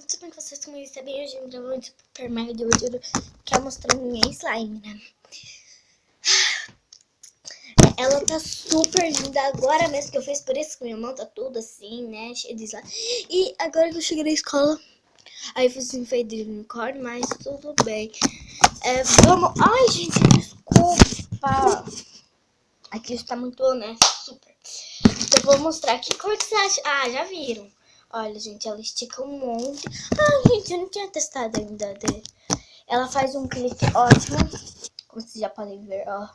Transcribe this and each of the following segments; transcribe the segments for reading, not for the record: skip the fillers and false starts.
tudo bem com vocês? Como está bem? Hoje eu gravando esse super mega de hoje eu quero mostrar minha slime, né? Ela tá super linda agora mesmo que eu fiz, por isso que minha mão tá tudo assim, né? Cheia de slime. E agora que eu cheguei na escola, aí eu fiz enfeite de unicórnio, mas tudo bem. Vamos... Ai, gente, desculpa. Aqui está muito honesto, super. Então eu vou mostrar aqui. Como é que você acha? Ah, já viram. Olha, gente, ela estica um monte. Ai, gente, eu não tinha testado ainda. Ela faz um clique ótimo. Como vocês já podem ver, ó.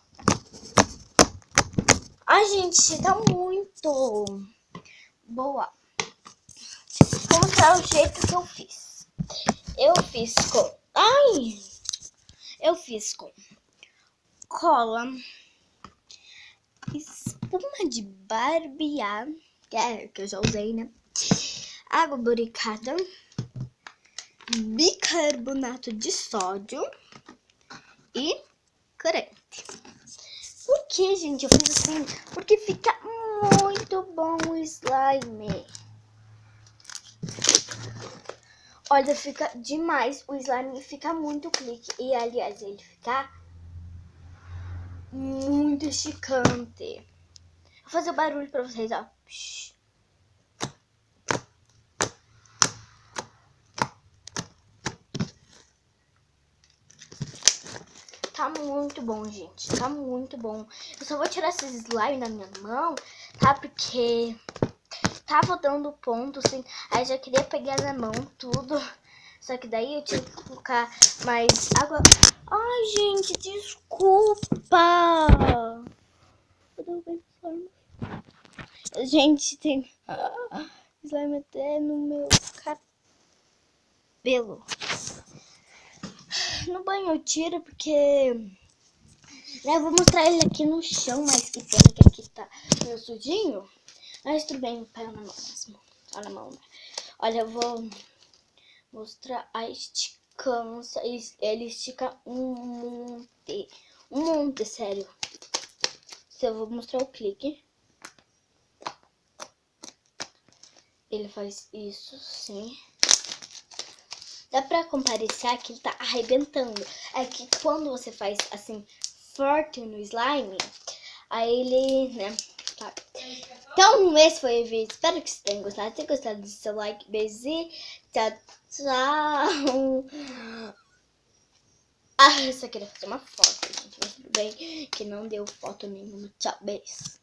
Ai, gente, tá muito boa. Vou mostrar o jeito que eu fiz. Eu fiz com... Ai! Eu fiz com cola, espuma de barbear, que eu já usei, né? Água boricada, bicarbonato de sódio e corante. Por que, gente, eu fiz assim? Porque fica muito bom o slime. Olha, fica demais. O slime fica muito clique. E, aliás, ele fica muito esticante. Vou fazer o barulho pra vocês, ó. Tá muito bom, gente. Tá muito bom. Eu só vou tirar esses slime da minha mão, tá? Porque tá faltando ponto, assim. Aí já queria pegar na mão tudo. Só que daí eu tive que colocar mais água. Ai, gente, desculpa. Gente, tem slime até no meu cabelo. No banho eu tiro porque... Eu vou mostrar ele aqui no chão, mas que pena que aqui tá meio sujinho. Mas tudo bem, pega na mão mesmo. Tá na mão, né? Olha, eu vou mostrar a esticância. Ele estica um monte. Um monte, sério. Eu vou mostrar o clique. Ele faz isso, sim. Dá pra comparecer que ele tá arrebentando. É que quando você faz assim, forte no slime, aí ele, né, tá. Então, esse foi o vídeo. Espero que vocês tenham gostado. Se tenham gostado, deixe seu like, beijo e tchau, tchau. Ah, eu só queria fazer uma foto, gente. Mas tudo bem que não deu foto nenhuma. Tchau, beijo.